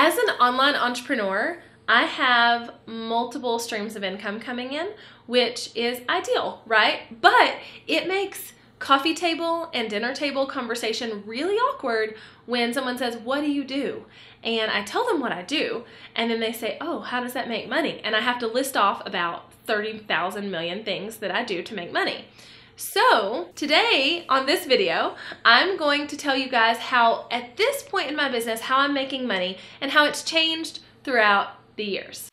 As an online entrepreneur, I have multiple streams of income coming in, which is ideal, right? But it makes coffee table and dinner table conversation really awkward when someone says, "What do you do?" And I tell them what I do, and then they say, "Oh, how does that make money?" And I have to list off about 30,000 million things that I do to make money. So today on this video, I'm going to tell you guys how at this point in my business, how I'm making money and how it's changed throughout the years.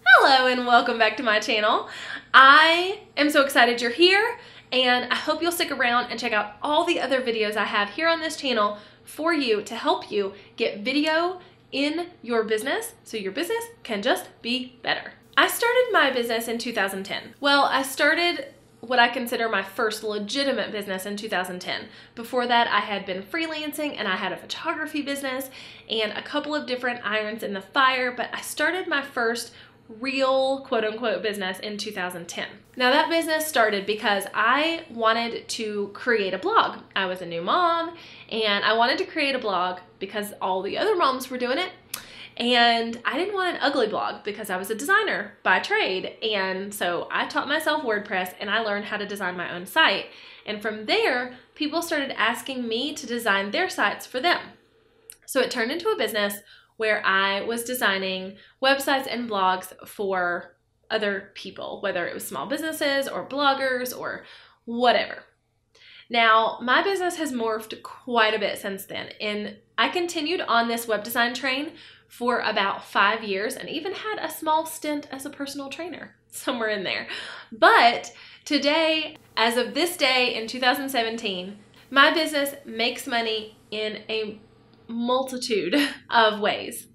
Hello and welcome back to my channel. I am so excited you're here, and I hope you'll stick around and check out all the other videos I have here on this channel for you to help you get video in your business so your business can just be better. I started my business in 2010. Well, I started what I consider my first legitimate business in 2010. Before that, I had been freelancing and I had a photography business and a couple of different irons in the fire, but I started my first real quote-unquote business in 2010. Now that business started because I wanted to create a blog. I was a new mom and I wanted to create a blog because all the other moms were doing it, and I didn't want an ugly blog because I was a designer by trade. And so I taught myself WordPress and I learned how to design my own site, and from there people started asking me to design their sites for them. So it turned into a business where I was designing websites and blogs for other people, whether it was small businesses or bloggers or whatever. Now, my business has morphed quite a bit since then, and I continued on this web design train for about 5 years and even had a small stint as a personal trainer somewhere in there. But today, as of this day in 2017, my business makes money in a multitude of ways.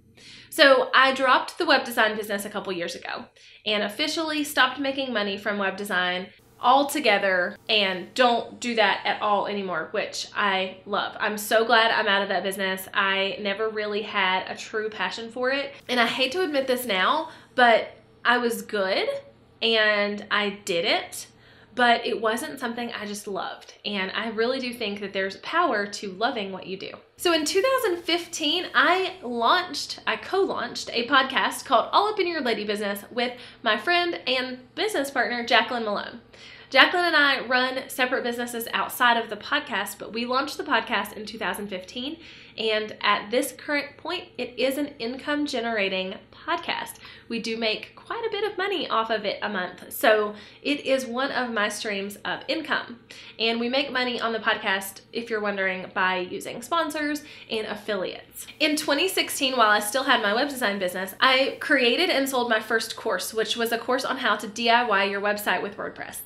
So I dropped the web design business a couple years ago and officially stopped making money from web design altogether and don't do that at all anymore, which I love. I'm so glad I'm out of that business. I never really had a true passion for it. And I hate to admit this now, but I was good and I did it, but it wasn't something I just loved. And I really do think that there's power to loving what you do. So in 2015, I co-launched a podcast called All Up in Your Lady Business with my friend and business partner, Jacqueline Malone. Jacqueline and I run separate businesses outside of the podcast, but we launched the podcast in 2015. And at this current point, it is an income generating podcast. We do make quite a bit of money off of it a month. So it is one of my streams of income. And we make money on the podcast, if you're wondering, by using sponsors and affiliates. In 2016, while I still had my web design business, I created and sold my first course, which was a course on how to DIY your website with WordPress.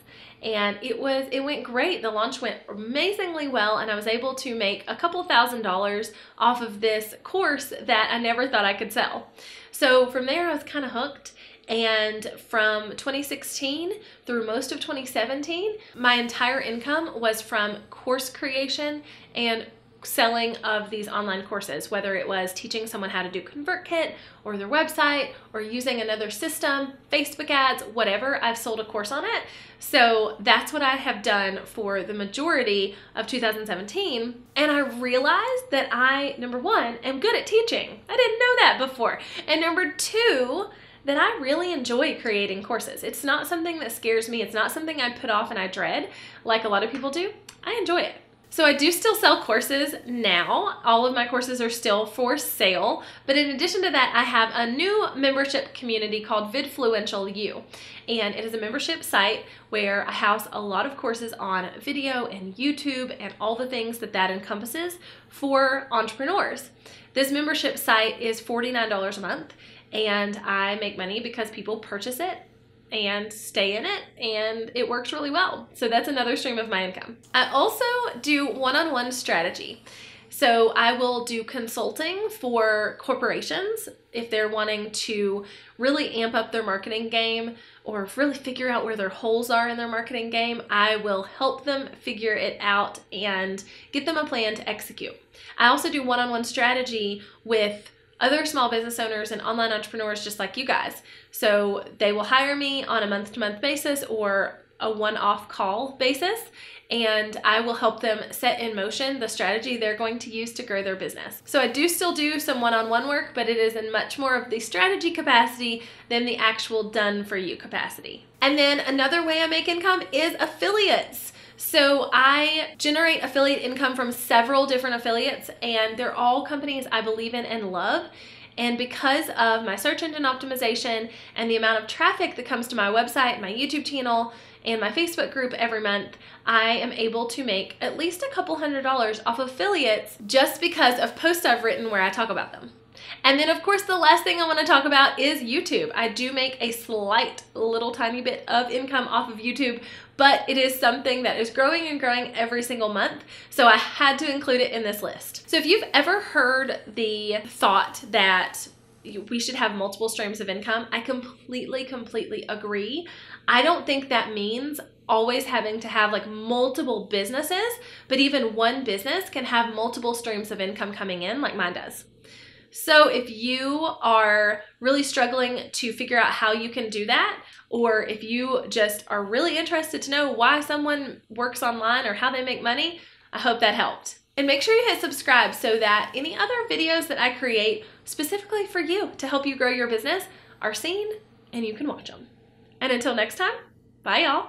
And it went great. The launch went amazingly well, and I was able to make a couple $1,000s off of this course that I never thought I could sell. So from there, I was kind of hooked. And from 2016 through most of 2017, my entire income was from course creation and selling of these online courses, whether it was teaching someone how to do ConvertKit or their website or using another system, Facebook ads, whatever. I've sold a course on it. So that's what I have done for the majority of 2017. And I realized that I, number one, am good at teaching. I didn't know that before. And number two, that I really enjoy creating courses. It's not something that scares me. It's not something I put off and I dread like a lot of people do. I enjoy it. So I do still sell courses now. All of my courses are still for sale, but in addition to that, I have a new membership community called Vidfluential U, and it is a membership site where I house a lot of courses on video and YouTube and all the things that that encompasses for entrepreneurs. This membership site is $49 a month, and I make money because people purchase it and stay in it, and it works really well. So that's another stream of my income. I also do one-on-one strategy. So I will do consulting for corporations if they're wanting to really amp up their marketing game or really figure out where their holes are in their marketing game. I will help them figure it out and get them a plan to execute. I also do one-on-one strategy with other small business owners and online entrepreneurs just like you guys. So they will hire me on a month-to-month basis or a one-off call basis, and I will help them set in motion the strategy they're going to use to grow their business. So I do still do some one-on-one work, but it is in much more of the strategy capacity than the actual done for you capacity. And then another way I make income is affiliates. So I generate affiliate income from several different affiliates, and they're all companies I believe in and love. And because of my search engine optimization and the amount of traffic that comes to my website, my YouTube channel, and my Facebook group every month, I am able to make at least a couple $100s off affiliates just because of posts I've written where I talk about them. And then of course the last thing I want to talk about is YouTube. I do make a slight little tiny bit of income off of YouTube, but it is something that is growing and growing every single month, so I had to include it in this list. So if you've ever heard the thought that we should have multiple streams of income, I completely agree. I don't think that means always having to have like multiple businesses, but even one business can have multiple streams of income coming in like mine does. So if you are really struggling to figure out how you can do that, or if you just are really interested to know why someone works online or how they make money, I hope that helped. And make sure you hit subscribe so that any other videos that I create specifically for you to help you grow your business are seen and you can watch them. And until next time, bye y'all.